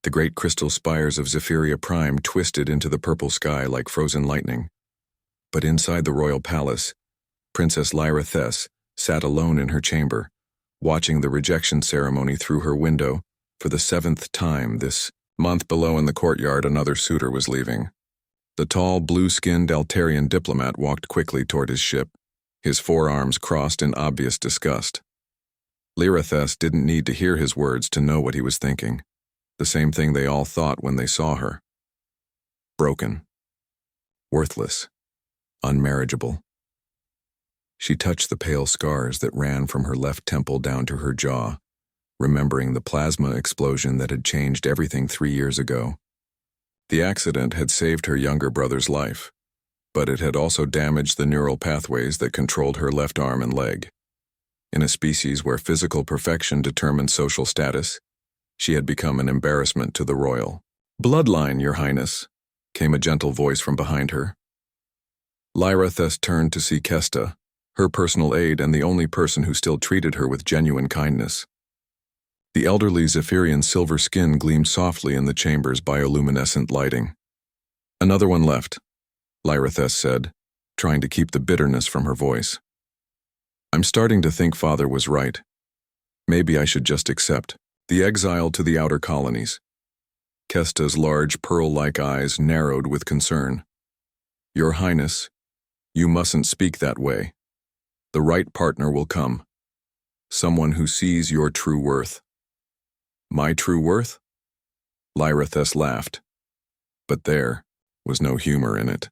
The great crystal spires of Zephyria Prime twisted into the purple sky like frozen lightning. But inside the royal palace, Princess Lyra Thess sat alone in her chamber, watching the rejection ceremony through her window. For the 7th time this month, below in the courtyard, another suitor was leaving. The tall, blue-skinned Altarian diplomat walked quickly toward his ship, his forearms crossed in obvious disgust. Lyra Thess didn't need to hear his words to know what he was thinking. The same thing they all thought when they saw her. Broken. Worthless. Unmarriageable. She touched the pale scars that ran from her left temple down to her jaw, remembering the plasma explosion that had changed everything 3 years ago. The accident had saved her younger brother's life, but it had also damaged the neural pathways that controlled her left arm and leg. In a species where physical perfection determined social status, she had become an embarrassment to the royal bloodline, Your Highness, came a gentle voice from behind her. Lyra Thess turned to see Kesta, her personal aide and the only person who still treated her with genuine kindness. The elderly Zephyrian's silver skin gleamed softly in the chamber's bioluminescent lighting. Another one left, Lyra Thess said, trying to keep the bitterness from her voice. I'm starting to think Father was right. Maybe I should just accept the exile to the outer colonies. Kesta's large pearl-like eyes narrowed with concern. Your Highness, you mustn't speak that way. The right partner will come. Someone who sees your true worth. My true worth? Lyra Thess laughed. But there was no humor in it.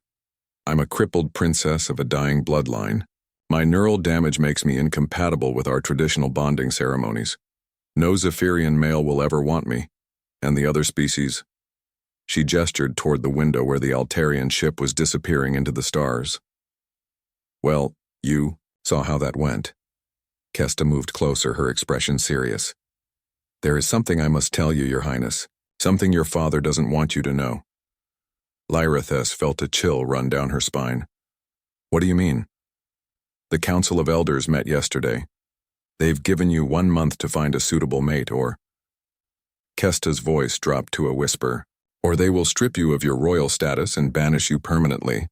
I'm a crippled princess of a dying bloodline. My neural damage makes me incompatible with our traditional bonding ceremonies. No Zephyrian male will ever want me, and the other species. She gestured toward the window where the Altarian ship was disappearing into the stars. Well, you saw how that went. Kesta moved closer, her expression serious. There is something I must tell you, Your Highness, something your father doesn't want you to know. Lyra Thess felt a chill run down her spine. What do you mean? The Council of Elders met yesterday. They've given you 1 month to find a suitable mate, or... Kesta's voice dropped to a whisper. Or they will strip you of your royal status and banish you permanently.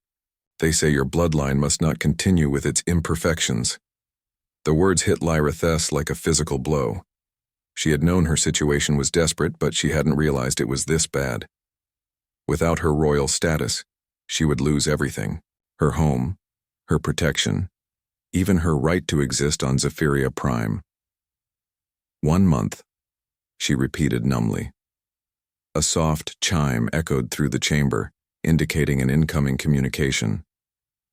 They say your bloodline must not continue with its imperfections. The words hit Lyra Thess like a physical blow. She had known her situation was desperate, but she hadn't realized it was this bad. Without her royal status, she would lose everything. Her home, her protection, even her right to exist on Zephyria Prime. 1 month, she repeated numbly. A soft chime echoed through the chamber, indicating an incoming communication.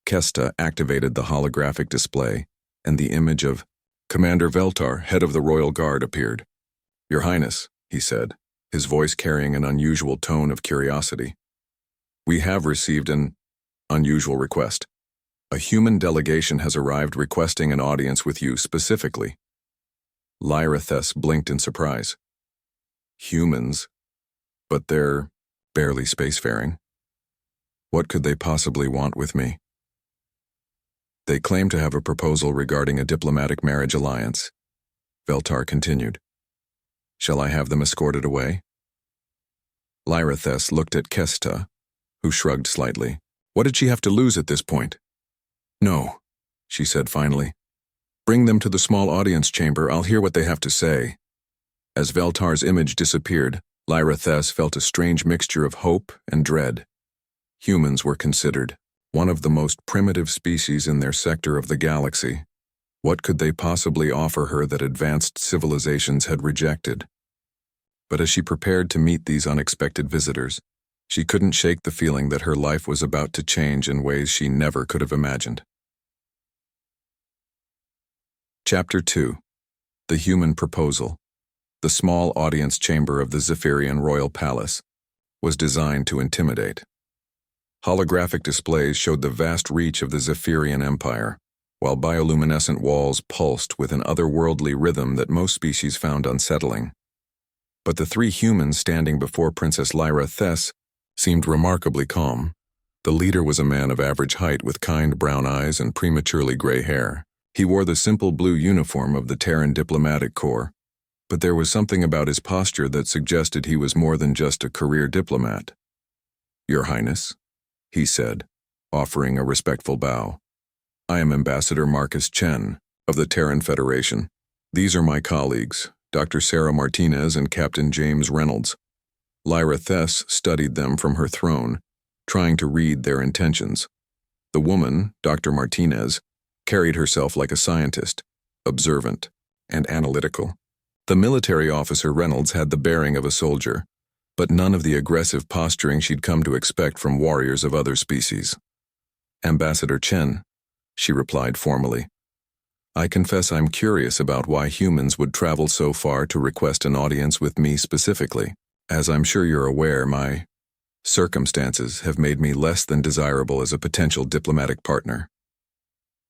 Kesta activated the holographic display, and the image of Commander Veltar, head of the Royal Guard, appeared. Your Highness, he said, his voice carrying an unusual tone of curiosity. We have received an unusual request. A human delegation has arrived requesting an audience with you specifically. Lyra Thess blinked in surprise. Humans? But they're barely spacefaring. What could they possibly want with me? They claim to have a proposal regarding a diplomatic marriage alliance. Veltar continued. Shall I have them escorted away? Lyra Thess looked at Kesta, who shrugged slightly. What did she have to lose at this point? No, she said finally. Bring them to the small audience chamber. I'll hear what they have to say. As Veltar's image disappeared, Lyra Thess felt a strange mixture of hope and dread. Humans were considered one of the most primitive species in their sector of the galaxy. What could they possibly offer her that advanced civilizations had rejected? But as she prepared to meet these unexpected visitors, she couldn't shake the feeling that her life was about to change in ways she never could have imagined. Chapter 2. The Human Proposal. The small audience chamber of the Zephyrian Royal Palace was designed to intimidate. Holographic displays showed the vast reach of the Zephyrian Empire, while bioluminescent walls pulsed with an otherworldly rhythm that most species found unsettling. But the 3 humans standing before Princess Lyra Thess seemed remarkably calm. The leader was a man of average height with kind brown eyes and prematurely gray hair. He wore the simple blue uniform of the Terran Diplomatic Corps, but there was something about his posture that suggested he was more than just a career diplomat. "Your Highness," he said, offering a respectful bow. "I am Ambassador Marcus Chen of the Terran Federation. These are my colleagues, Dr. Sarah Martinez and Captain James Reynolds." Lyra Thess studied them from her throne, trying to read their intentions. The woman, Dr. Martinez, carried herself like a scientist, observant and analytical. The military officer Reynolds had the bearing of a soldier, but none of the aggressive posturing she'd come to expect from warriors of other species. "Ambassador Chen," she replied formally. "I confess I'm curious about why humans would travel so far to request an audience with me specifically. As I'm sure you're aware, my circumstances have made me less than desirable as a potential diplomatic partner."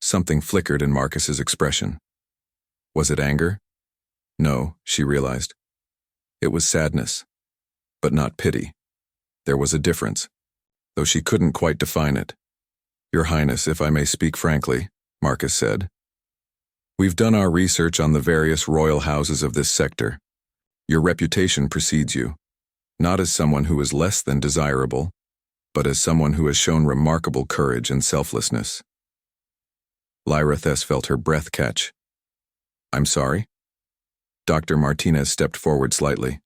Something flickered in Marcus's expression. Was it anger? No, she realized. It was sadness, but not pity. There was a difference, though she couldn't quite define it. "Your Highness, if I may speak frankly," Marcus said. "We've done our research on the various royal houses of this sector. Your reputation precedes you, not as someone who is less than desirable, but as someone who has shown remarkable courage and selflessness." Lyra Thess felt her breath catch. "I'm sorry?" Dr. Martinez stepped forward slightly.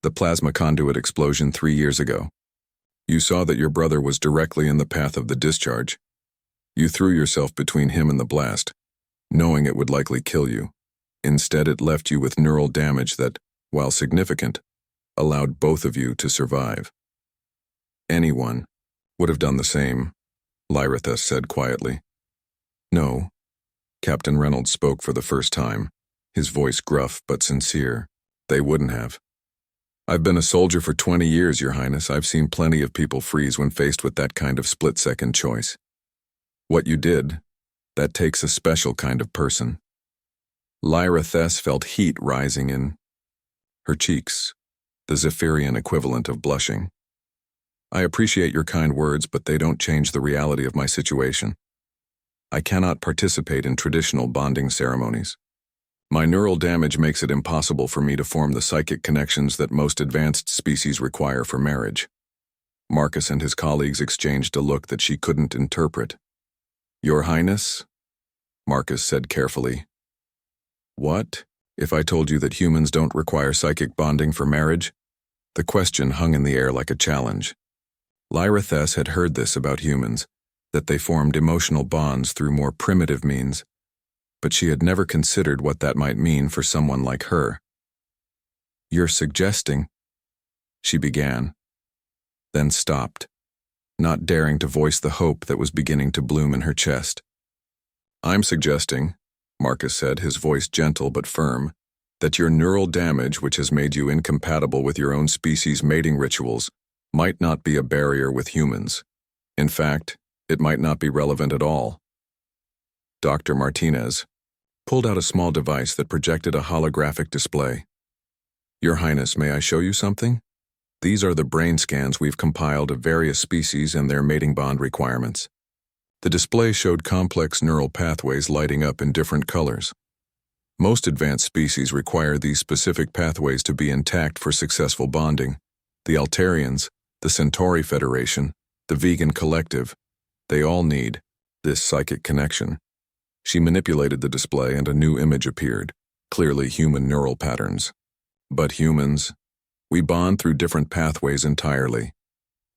"The plasma conduit explosion 3 years ago. You saw that your brother was directly in the path of the discharge. You threw yourself between him and the blast, knowing it would likely kill you. Instead, it left you with neural damage that, while significant, allowed both of you to survive. Anyone would have done the same," Lyra Thess said quietly. "No." Captain Reynolds spoke for the first time, his voice gruff but sincere. "They wouldn't have. I've been a soldier for 20 years, Your Highness. I've seen plenty of people freeze when faced with that kind of split-second choice. What you did, that takes a special kind of person." Lyra Thess felt heat rising in her cheeks, the Zephyrian equivalent of blushing. "I appreciate your kind words, but they don't change the reality of my situation. I cannot participate in traditional bonding ceremonies. My neural damage makes it impossible for me to form the psychic connections that most advanced species require for marriage." Marcus and his colleagues exchanged a look that she couldn't interpret. "Your Highness," Marcus said carefully. "What if I told you that humans don't require psychic bonding for marriage?" The question hung in the air like a challenge. Lyra Thess had heard this about humans, that they formed emotional bonds through more primitive means, but she had never considered what that might mean for someone like her. "You're suggesting," she began, then stopped, not daring to voice the hope that was beginning to bloom in her chest. "I'm suggesting," Marcus said, his voice gentle but firm, "that your neural damage, which has made you incompatible with your own species' mating rituals, might not be a barrier with humans. In fact, it might not be relevant at all." Dr. Martinez pulled out a small device that projected a holographic display. "Your Highness, may I show you something? These are the brain scans we've compiled of various species and their mating bond requirements." The display showed complex neural pathways lighting up in different colors. Most advanced species require these specific pathways to be intact for successful bonding. The Altarians, the Centauri Federation, the Vegan Collective, they all need this psychic connection. She manipulated the display and a new image appeared, clearly human neural patterns. "But humans, we bond through different pathways entirely.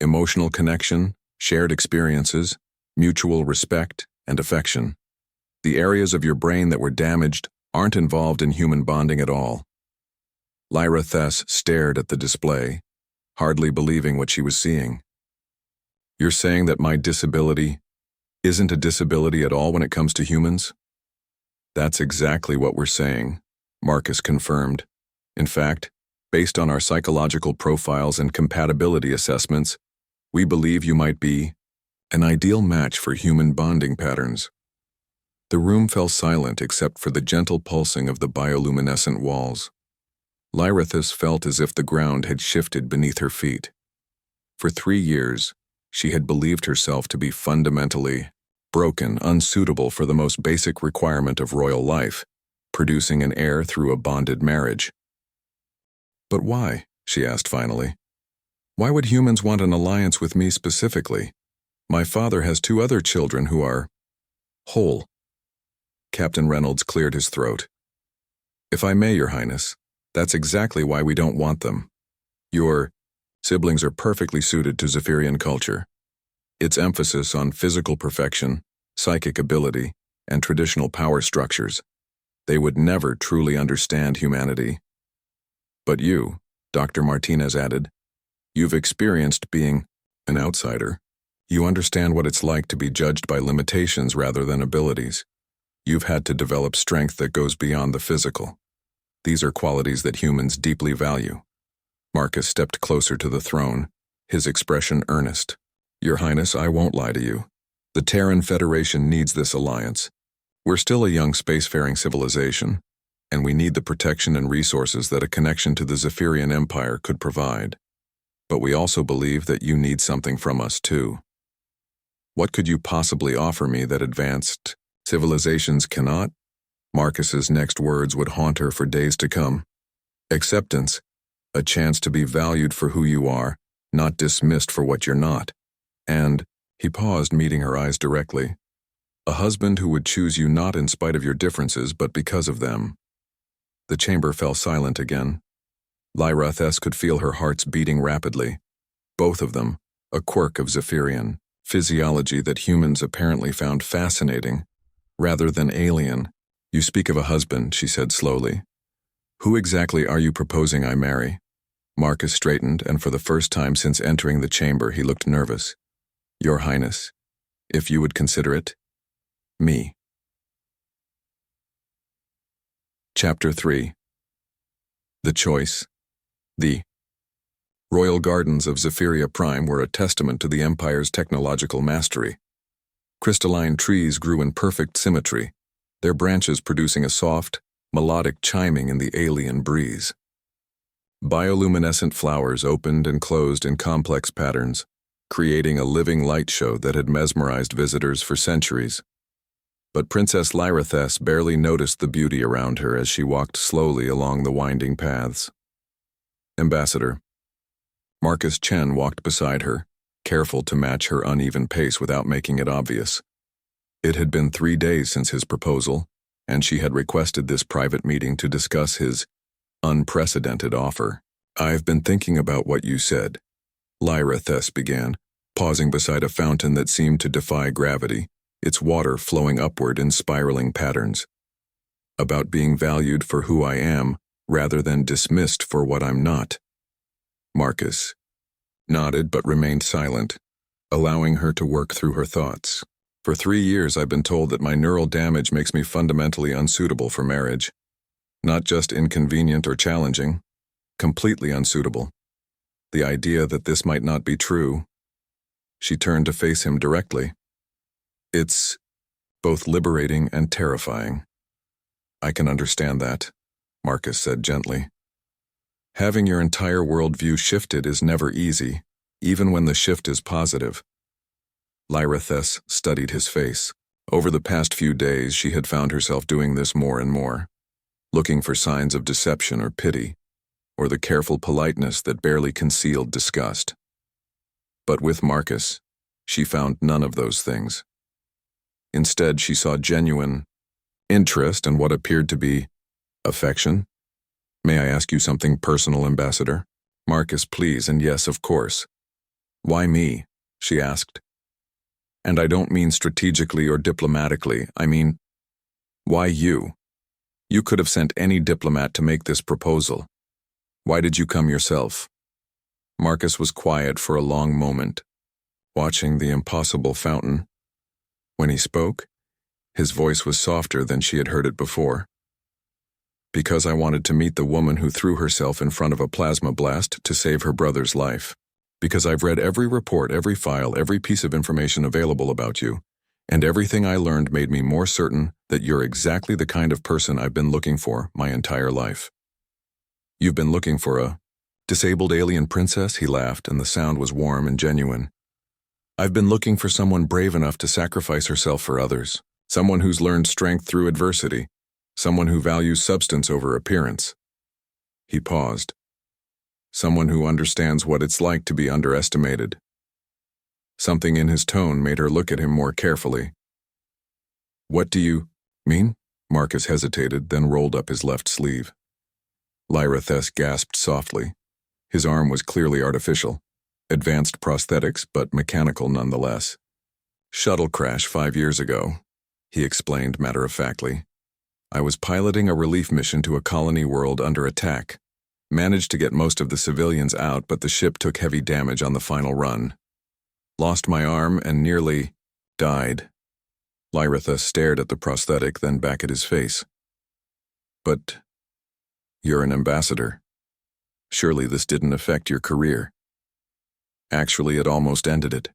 Emotional connection, shared experiences, mutual respect, and affection. The areas of your brain that were damaged aren't involved in human bonding at all." Lyra Thess stared at the display, hardly believing what she was seeing. "You're saying that my disability isn't a disability at all when it comes to humans?" "That's exactly what we're saying," Marcus confirmed. "In fact, based on our psychological profiles and compatibility assessments, we believe you might be an ideal match for human bonding patterns." The room fell silent except for the gentle pulsing of the bioluminescent walls. Lyra Thess felt as if the ground had shifted beneath her feet. For 3 years, she had believed herself to be fundamentally broken, unsuitable for the most basic requirement of royal life, producing an heir through a bonded marriage. But why? She asked finally. Why would humans want an alliance with me specifically? My father has 2 other children who are whole. Captain Reynolds cleared his throat. If I may, Your Highness, that's exactly why we don't want them. Your siblings are perfectly suited to Zephyrian culture. Its emphasis on physical perfection, psychic ability, and traditional power structures. They would never truly understand humanity. But you, Dr. Martinez added, you've experienced being an outsider. You understand what it's like to be judged by limitations rather than abilities. You've had to develop strength that goes beyond the physical. These are qualities that humans deeply value. Marcus stepped closer to the throne, his expression earnest. Your Highness, I won't lie to you. The Terran Federation needs this alliance. We're still a young spacefaring civilization, and we need the protection and resources that a connection to the Zephyrian Empire could provide. But we also believe that you need something from us too. What could you possibly offer me that advanced civilizations cannot? Marcus's next words would haunt her for days to come. Acceptance, a chance to be valued for who you are, not dismissed for what you're not. And, he paused, meeting her eyes directly, a husband who would choose you not in spite of your differences but because of them. The chamber fell silent again. Lyra Thess could feel her hearts beating rapidly. Both of them, a quirk of Zephyrian physiology that humans apparently found fascinating, rather than alien. You speak of a husband, she said slowly. Who exactly are you proposing I marry? Marcus straightened, and for the first time since entering the chamber he looked nervous. Your Highness, if you would consider it, me. Chapter 3. The Choice. The Royal Gardens of Zephyria Prime were a testament to the Empire's technological mastery. Crystalline trees grew in perfect symmetry, their branches producing a soft, melodic chiming in the alien breeze. Bioluminescent flowers opened and closed in complex patterns, creating a living light show that had mesmerized visitors for centuries. But Princess Lyra Thess barely noticed the beauty around her as she walked slowly along the winding paths. Ambassador. Marcus Chen walked beside her, careful to match her uneven pace without making it obvious. It had been 3 days since his proposal, and she had requested this private meeting to discuss his unprecedented offer. I've been thinking about what you said, Lyra Thess began, pausing beside a fountain that seemed to defy gravity, its water flowing upward in spiraling patterns. About being valued for who I am, rather than dismissed for what I'm not. Marcus nodded but remained silent, allowing her to work through her thoughts. For 3 years I've been told that my neural damage makes me fundamentally unsuitable for marriage. Not just inconvenient or challenging, completely unsuitable. The idea that this might not be true. She turned to face him directly. It's both liberating and terrifying. I can understand that, Marcus said gently. Having your entire worldview shifted is never easy, even when the shift is positive. Lyra Thess studied his face. Over the past few days, she had found herself doing this more and more, looking for signs of deception or pity, or the careful politeness that barely concealed disgust. But with Marcus, she found none of those things. Instead, she saw genuine interest and what appeared to be affection. May I ask you something personal, Ambassador? Marcus, please, and yes, of course. Why me? She asked. And I don't mean strategically or diplomatically, I mean, why you? You could have sent any diplomat to make this proposal. Why did you come yourself? Marcus was quiet for a long moment, watching the impossible fountain. When he spoke, his voice was softer than she had heard it before. Because I wanted to meet the woman who threw herself in front of a plasma blast to save her brother's life. Because I've read every report, every file, every piece of information available about you, and everything I learned made me more certain that you're exactly the kind of person I've been looking for my entire life. You've been looking for a disabled alien princess? He laughed, and the sound was warm and genuine. I've been looking for someone brave enough to sacrifice herself for others, someone who's learned strength through adversity, Someone who values substance over appearance. He paused. Someone who understands what it's like to be underestimated. Something in his tone made her look at him more carefully. What do you mean? Marcus hesitated, then rolled up his left sleeve. Lyra Thess gasped softly. His arm was clearly artificial. Advanced prosthetics, but mechanical nonetheless. Shuttle crash 5 years ago, he explained matter-of-factly. I was piloting a relief mission to a colony world under attack. Managed to get most of the civilians out, but the ship took heavy damage on the final run. Lost my arm and nearly died. Lyra stared at the prosthetic, then back at his face. But you're an ambassador. Surely this didn't affect your career. Actually, it almost ended it.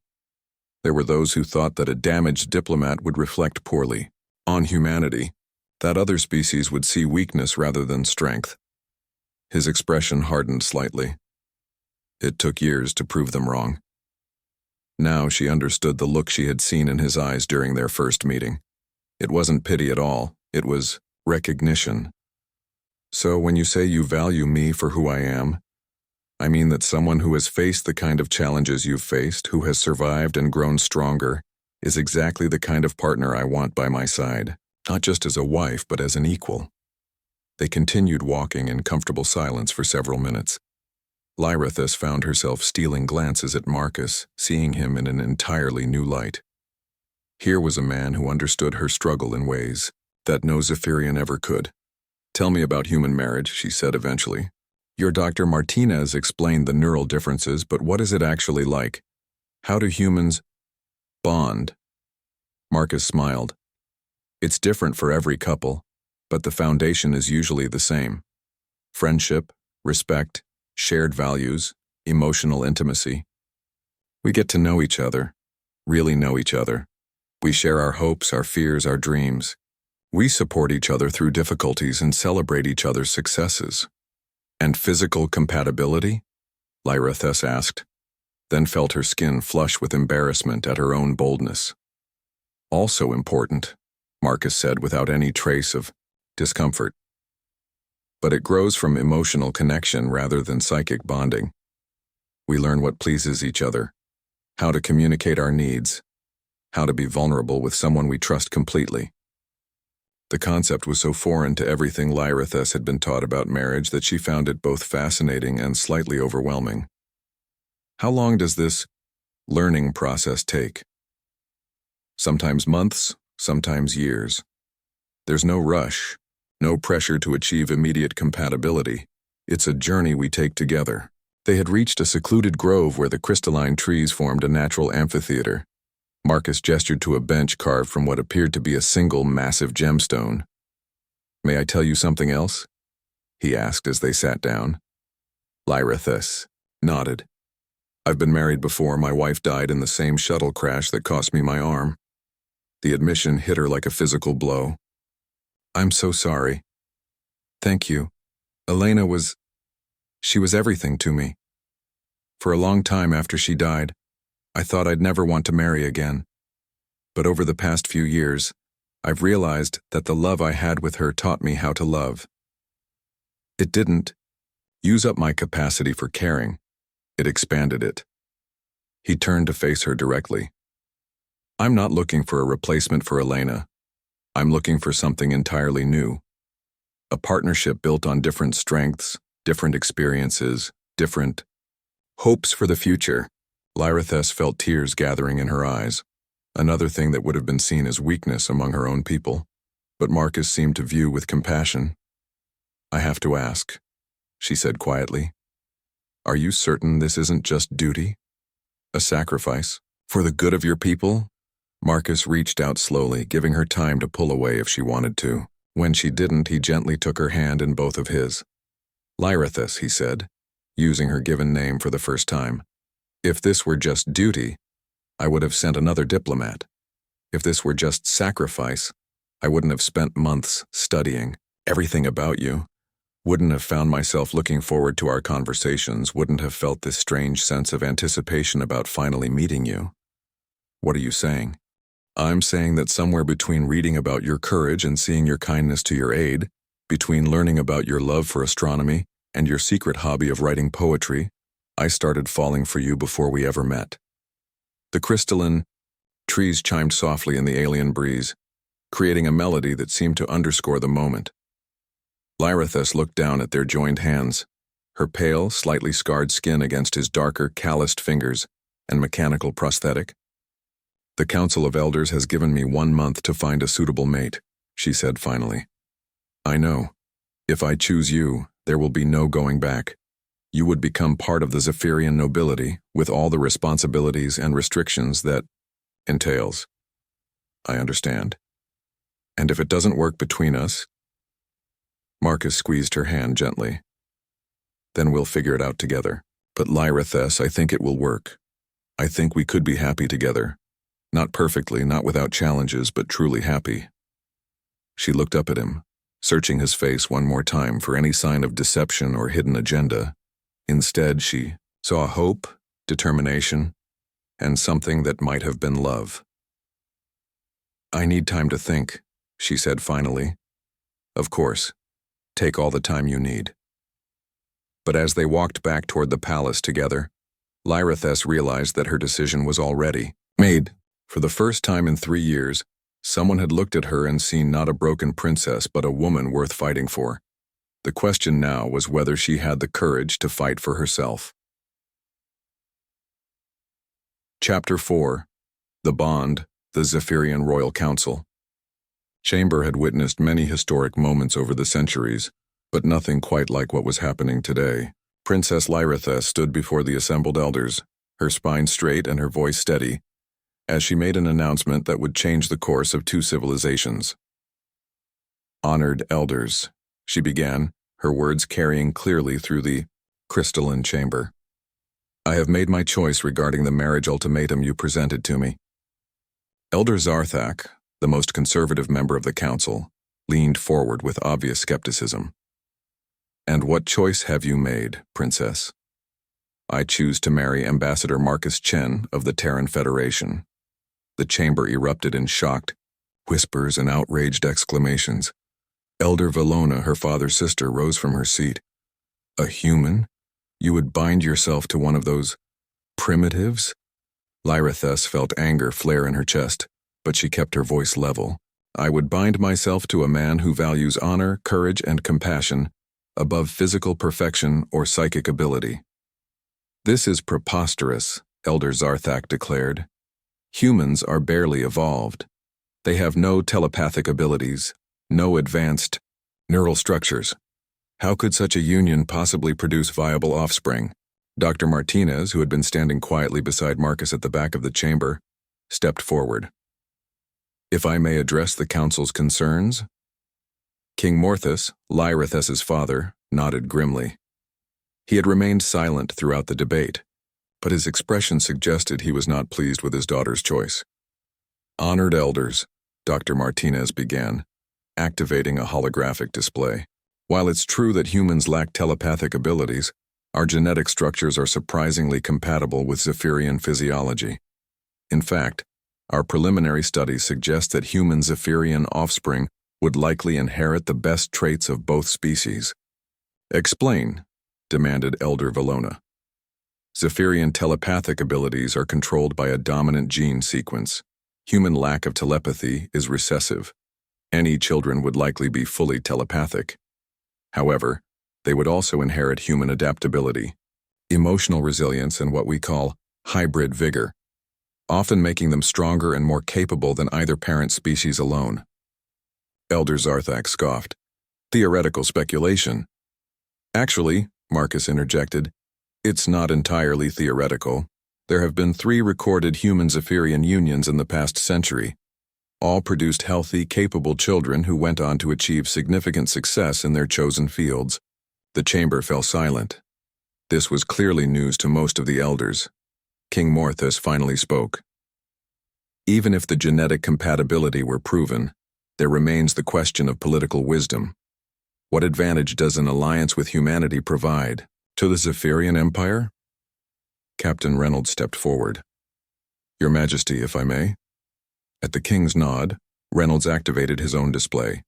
There were those who thought that a damaged diplomat would reflect poorly on humanity, that other species would see weakness rather than strength. His expression hardened slightly. It took years to prove them wrong. Now she understood the look she had seen in his eyes during their first meeting. It wasn't pity at all, it was recognition. So when you say you value me for who I am, I mean that someone who has faced the kind of challenges you've faced, who has survived and grown stronger, is exactly the kind of partner I want by my side, not just as a wife, but as an equal. They continued walking in comfortable silence for several minutes. Lyra thus found herself stealing glances at Marcus, seeing him in an entirely new light. Here was a man who understood her struggle in ways that no Zephyrian ever could. Tell me about human marriage, she said eventually. Your Dr. Martinez explained the neural differences, but what is it actually like? How do humans bond? Marcus smiled. It's different for every couple, but the foundation is usually the same. Friendship, respect, shared values, emotional intimacy. We get to know each other, really know each other. We share our hopes, our fears, our dreams. We support each other through difficulties and celebrate each other's successes. And physical compatibility? Lyra Thess asked, then felt her skin flush with embarrassment at her own boldness. Also important, Marcus said without any trace of discomfort. But it grows from emotional connection rather than psychic bonding. We learn what pleases each other, how to communicate our needs, how to be vulnerable with someone we trust completely. The concept was so foreign to everything Lyra Thess had been taught about marriage that she found it both fascinating and slightly overwhelming. How long does this learning process take? Sometimes months, sometimes years. There's no rush. No pressure to achieve immediate compatibility. It's a journey we take together. They had reached a secluded grove where the crystalline trees formed a natural amphitheater. Marcus gestured to a bench carved from what appeared to be a single massive gemstone. May I tell you something else? He asked as they sat down. Lyra Thess nodded. I've been married before. My wife died in the same shuttle crash that cost me my arm. The admission hit her like a physical blow. I'm so sorry. Thank you. Elena was everything to me. For a long time after she died, I thought I'd never want to marry again. But over the past few years, I've realized that the love I had with her taught me how to love. It didn't use up my capacity for caring. It expanded it. He turned to face her directly. I'm not looking for a replacement for Elena. I'm looking for something entirely new. A partnership built on different strengths, different experiences, different hopes for the future. Lyra Thess felt tears gathering in her eyes, another thing that would have been seen as weakness among her own people, but Marcus seemed to view with compassion. I have to ask, she said quietly. Are you certain this isn't just duty? A sacrifice? For the good of your people? Marcus reached out slowly, giving her time to pull away if she wanted to. When she didn't, he gently took her hand in both of his. Lyra Thess, he said, using her given name for the first time. If this were just duty, I would have sent another diplomat. If this were just sacrifice, I wouldn't have spent months studying everything about you. Wouldn't have found myself looking forward to our conversations, wouldn't have felt this strange sense of anticipation about finally meeting you. What are you saying? I'm saying that somewhere between reading about your courage and seeing your kindness to your aid, between learning about your love for astronomy and your secret hobby of writing poetry, I started falling for you before we ever met. The crystalline trees chimed softly in the alien breeze, creating a melody that seemed to underscore the moment. Lyrithus looked down at their joined hands, her pale, slightly scarred skin against his darker, calloused fingers and mechanical prosthetic. The Council of Elders has given me 1 month to find a suitable mate, she said finally. I know. If I choose you, there will be no going back. You would become part of the Zephyrian nobility with all the responsibilities and restrictions that entails. I understand. And if it doesn't work between us, Marcus squeezed her hand gently. Then we'll figure it out together. But Lyrithus, I think it will work. I think we could be happy together. Not perfectly, not without challenges, but truly happy. She looked up at him, searching his face one more time for any sign of deception or hidden agenda. Instead, she saw hope, determination, and something that might have been love. I need time to think, she said finally. Of course, take all the time you need. But as they walked back toward the palace together, Lyrithus realized that her decision was already made. For the first time in 3 years, someone had looked at her and seen not a broken princess but a woman worth fighting for. The question now was whether she had the courage to fight for herself. Chapter 4. The Bond, the Zephyrian Royal Council. Chamber had witnessed many historic moments over the centuries, but nothing quite like what was happening today. Princess Lyrithus stood before the assembled elders, her spine straight and her voice steady, as she made an announcement that would change the course of 2 civilizations. Honored elders, she began, her words carrying clearly through the crystalline chamber. I have made my choice regarding the marriage ultimatum you presented to me. Elder Zarthak, the most conservative member of the council, leaned forward with obvious skepticism. And what choice have you made, Princess? I choose to marry Ambassador Marcus Chen of the Terran Federation. The chamber erupted in shocked whispers and outraged exclamations. Elder Valona, her father's sister, rose from her seat. A human? You would bind yourself to one of those primitives? Lyrithus felt anger flare in her chest, but she kept her voice level. I would bind myself to a man who values honor, courage, and compassion above physical perfection or psychic ability. This is preposterous, Elder Zarthak declared. Humans are barely evolved. They have no telepathic abilities, no advanced neural structures. How could such a union possibly produce viable offspring? Dr. Martinez, who had been standing quietly beside Marcus at the back of the chamber, stepped forward. If I may address the council's concerns? King Morthus, Lyrithus's father, nodded grimly. He had remained silent throughout the debate, but his expression suggested he was not pleased with his daughter's choice. Honored elders, Dr. Martinez began, activating a holographic display. While it's true that humans lack telepathic abilities, our genetic structures are surprisingly compatible with Zephyrian physiology. In fact, our preliminary studies suggest that human Zephyrian offspring would likely inherit the best traits of both species. Explain, demanded Elder Valona. Zephyrian telepathic abilities are controlled by a dominant gene sequence. Human lack of telepathy is recessive. Any children would likely be fully telepathic. However, they would also inherit human adaptability, emotional resilience, and what we call hybrid vigor, often making them stronger and more capable than either parent species alone. Elder Zarthak scoffed. Theoretical speculation. Actually, Marcus interjected, it's not entirely theoretical. There have been 3 recorded human Zephyrian unions in the past century. All produced healthy, capable children who went on to achieve significant success in their chosen fields. The chamber fell silent. This was clearly news to most of the elders. King Morthus finally spoke. Even if the genetic compatibility were proven, there remains the question of political wisdom. What advantage does an alliance with humanity provide? To the Zephyrian Empire? Captain Reynolds stepped forward. Your Majesty, if I may? At the king's nod, Reynolds activated his own display.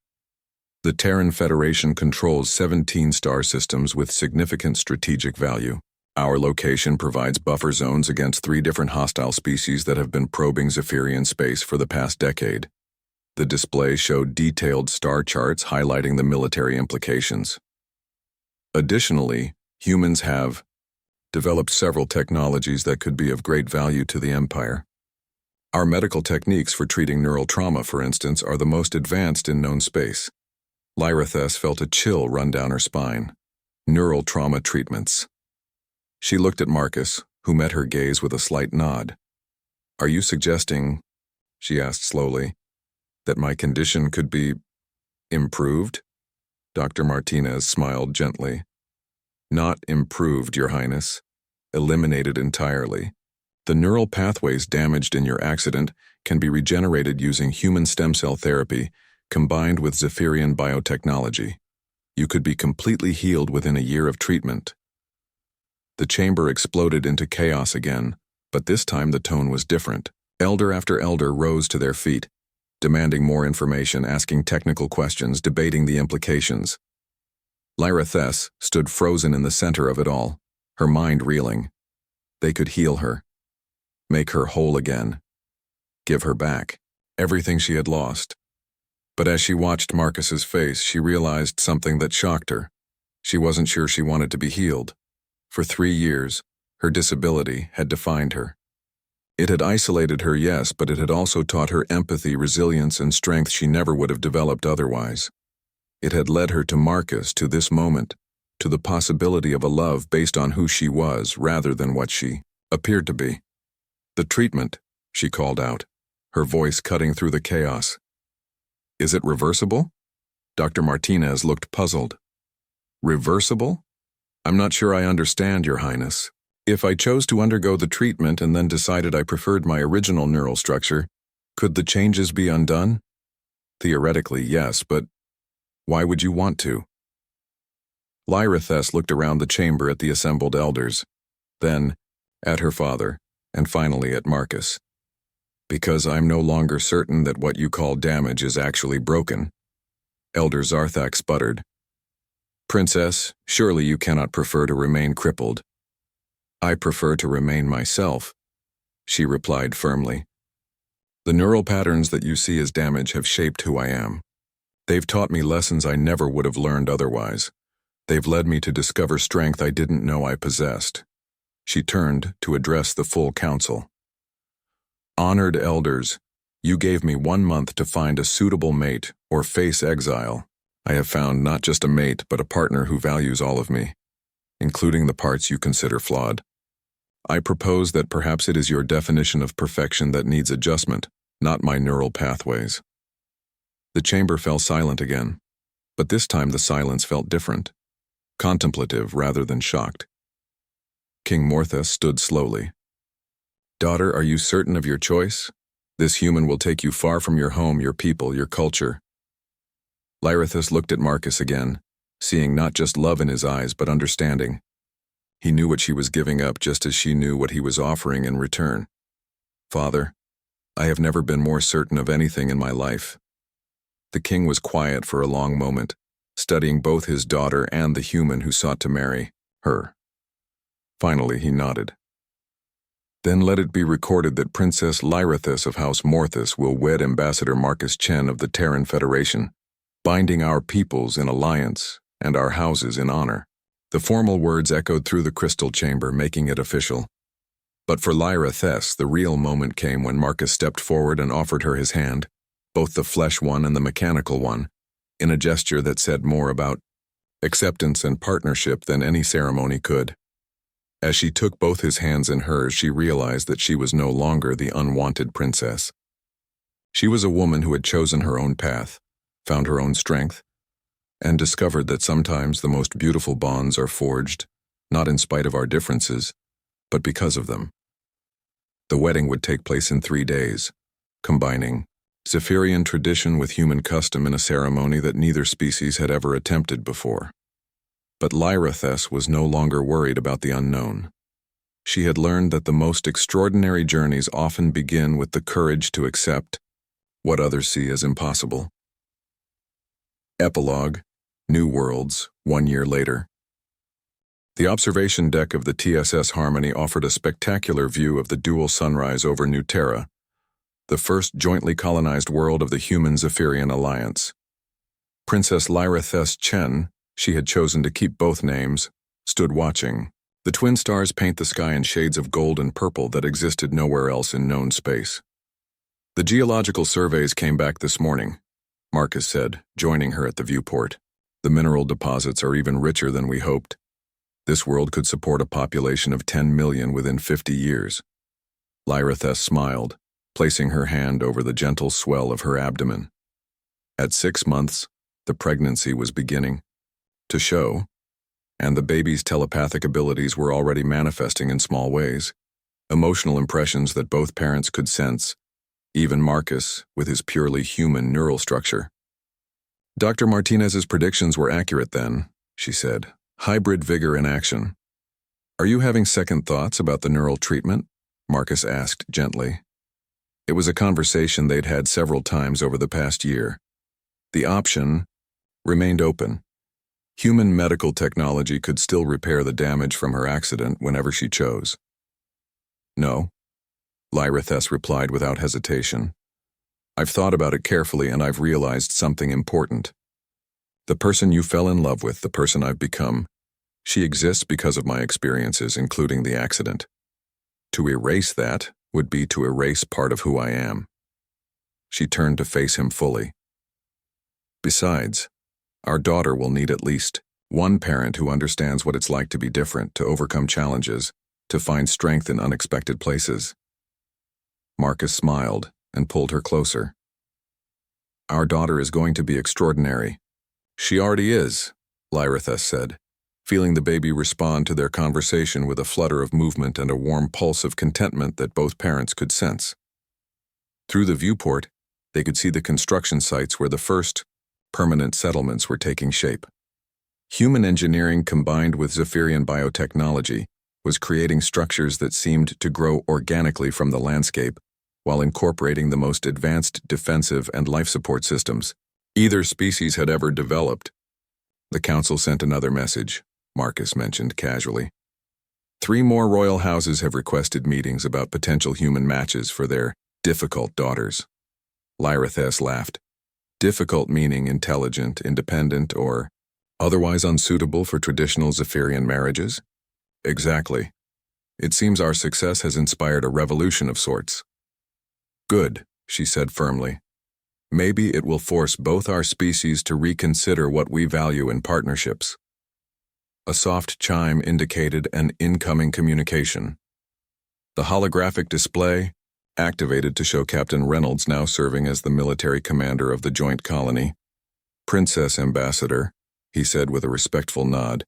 The Terran Federation controls 17 star systems with significant strategic value. Our location provides buffer zones against 3 different hostile species that have been probing Zephyrian space for the past decade. The display showed detailed star charts highlighting the military implications. Additionally, humans have developed several technologies that could be of great value to the Empire. Our medical techniques for treating neural trauma, for instance, are the most advanced in known space. Lyra Thess felt a chill run down her spine. Neural trauma treatments. She looked at Marcus, who met her gaze with a slight nod. "Are you suggesting," she asked slowly, "that my condition could be improved?" Dr. Martinez smiled gently. "Not improved, Your Highness. Eliminated entirely. The neural pathways damaged in your accident can be regenerated using human stem cell therapy combined with Zephyrian biotechnology. You could be completely healed within a year of treatment." The chamber exploded into chaos again, but this time the tone was different. Elder after elder rose to their feet, demanding more information, asking technical questions, debating the implications. Lyra Thess stood frozen in the center of it all, her mind reeling. They could heal her, make her whole again, give her back everything she had lost. But as she watched Marcus's face, she realized something that shocked her. She wasn't sure she wanted to be healed. For 3 years, her disability had defined her. It had isolated her, yes, but it had also taught her empathy, resilience, and strength she never would have developed otherwise. It had led her to Marcus, to this moment, to the possibility of a love based on who she was rather than what she appeared to be. "The treatment," she called out, her voice cutting through the chaos. "Is it reversible?" Dr. Martinez looked puzzled. "Reversible? I'm not sure I understand, Your Highness. If I chose to undergo the treatment and then decided I preferred my original neural structure, could the changes be undone?" "Theoretically, yes, but why would you want to?" Lyra Thess looked around the chamber at the assembled elders, then at her father, and finally at Marcus. "Because I'm no longer certain that what you call damage is actually broken." Elder Zarthak sputtered. "Princess, surely you cannot prefer to remain crippled." "I prefer to remain myself," she replied firmly. "The neural patterns that you see as damage have shaped who I am. They've taught me lessons I never would have learned otherwise. They've led me to discover strength I didn't know I possessed." She turned to address the full council. "Honored elders, you gave me 1 month to find a suitable mate or face exile. I have found not just a mate, but a partner who values all of me, including the parts you consider flawed. I propose that perhaps it is your definition of perfection that needs adjustment, not my neural pathways." The chamber fell silent again, but this time the silence felt different, contemplative rather than shocked. King Morthus stood slowly. "Daughter, are you certain of your choice? This human will take you far from your home, your people, your culture." Lyra Thess looked at Marcus again, seeing not just love in his eyes, but understanding. He knew what she was giving up just as she knew what he was offering in return. "Father, I have never been more certain of anything in my life." The king was quiet for a long moment, studying both his daughter and the human who sought to marry her. Finally, he nodded. "Then let it be recorded that Princess Lyra Thess of House Morthus will wed Ambassador Marcus Chen of the Terran Federation, binding our peoples in alliance and our houses in honor." The formal words echoed through the crystal chamber, making it official. But for Lyra Thess, the real moment came when Marcus stepped forward and offered her his hand, both the flesh one and the mechanical one, in a gesture that said more about acceptance and partnership than any ceremony could. As she took both his hands in hers, she realized that she was no longer the unwanted princess. She was a woman who had chosen her own path, found her own strength, and discovered that sometimes the most beautiful bonds are forged, not in spite of our differences, but because of them. The wedding would take place in 3 days, combining Zephyrian tradition with human custom in a ceremony that neither species had ever attempted before. But Lyra Thess was no longer worried about the unknown. She had learned that the most extraordinary journeys often begin with the courage to accept what others see as impossible. Epilogue, New Worlds, 1 year later. The observation deck of the TSS Harmony offered a spectacular view of the dual sunrise over New Terra, the first jointly colonized world of the Human-Zephyrian Alliance. Princess Lyra Thess Chen, she had chosen to keep both names, stood watching. The twin stars paint the sky in shades of gold and purple that existed nowhere else in known space. The geological surveys came back this morning, Marcus said, joining her at the viewport. The mineral deposits are even richer than we hoped. This world could support a population of 10 million within 50 years. Lyra Thess smiled, placing her hand over the gentle swell of her abdomen. At 6 months, the pregnancy was beginning to show, and the baby's telepathic abilities were already manifesting in small ways, emotional impressions that both parents could sense, even Marcus with his purely human neural structure. Dr. Martinez's predictions were accurate then, she said. Hybrid vigor in action. Are you having second thoughts about the neural treatment? Marcus asked gently. It was a conversation they'd had several times over the past year. The option remained open. Human medical technology could still repair the damage from her accident whenever she chose. No, Lyra Thess replied without hesitation. I've thought about it carefully and I've realized something important. The person you fell in love with, the person I've become, she exists because of my experiences, including the accident. To erase that would be to erase part of who I am. She turned to face him fully. Besides, our daughter will need at least one parent who understands what it's like to be different, to overcome challenges, to find strength in unexpected places. Marcus smiled and pulled her closer. Our daughter is going to be extraordinary. She already is, Lyra Thess said, feeling the baby respond to their conversation with a flutter of movement and a warm pulse of contentment that both parents could sense. Through the viewport, they could see the construction sites where the first permanent settlements were taking shape. Human engineering combined with Zephyrian biotechnology was creating structures that seemed to grow organically from the landscape while incorporating the most advanced defensive and life support systems either species had ever developed. The council sent another message, Marcus mentioned casually. 3 more royal houses have requested meetings about potential human matches for their difficult daughters. Lyra Thess laughed. Difficult meaning intelligent, independent, or otherwise unsuitable for traditional Zephyrian marriages? Exactly. It seems our success has inspired a revolution of sorts. Good, she said firmly. Maybe it will force both our species to reconsider what we value in partnerships. A soft chime indicated an incoming communication. The holographic display, activated to show Captain Reynolds now serving as the military commander of the joint colony. Princess Ambassador, he said with a respectful nod.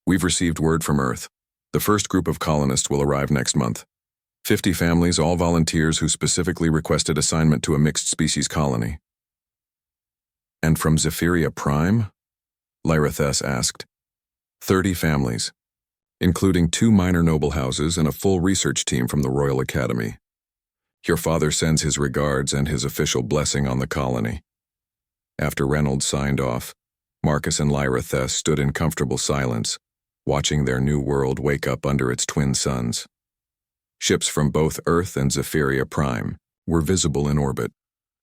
We've received word from Earth. The first group of colonists will arrive next month. 50 families, all volunteers who specifically requested assignment to a mixed-species colony. And from Zephyria Prime? Lyra Thess asked. 30 families, including 2 minor noble houses and a full research team from the Royal Academy. Your father sends his regards and his official blessing on the colony. After Reynolds signed off, Marcus and Lyra Thess stood in comfortable silence, watching their new world wake up under its twin suns. Ships from both Earth and Zephyria Prime were visible in orbit,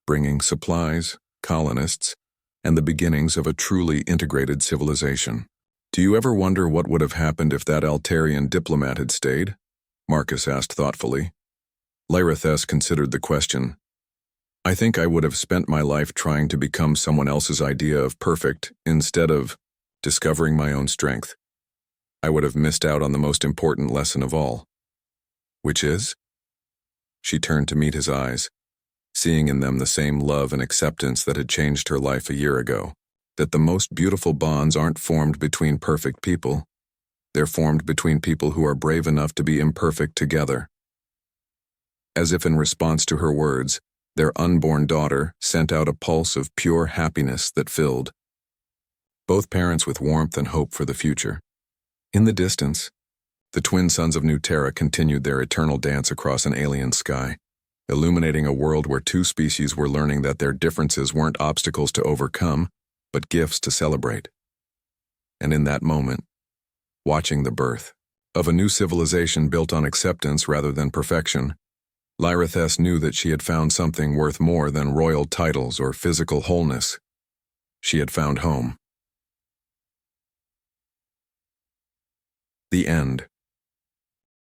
bringing supplies, colonists, and the beginnings of a truly integrated civilization. Do you ever wonder what would have happened if that Altarian diplomat had stayed? Marcus asked thoughtfully. Lyra Thess considered the question. I think I would have spent my life trying to become someone else's idea of perfect instead of discovering my own strength. I would have missed out on the most important lesson of all. Which is? She turned to meet his eyes, seeing in them the same love and acceptance that had changed her life a year ago. That the most beautiful bonds aren't formed between perfect people. They're formed between people who are brave enough to be imperfect together. As if in response to her words, their unborn daughter sent out a pulse of pure happiness that filled both parents with warmth and hope for the future. In the distance, the twin sons of New Terra continued their eternal dance across an alien sky. illuminating a world where two species were learning that their differences weren't obstacles to overcome, but gifts to celebrate. And in that moment, watching the birth of a new civilization built on acceptance rather than perfection, Lyra Thess knew that she had found something worth more than royal titles or physical wholeness. She had found home. The end.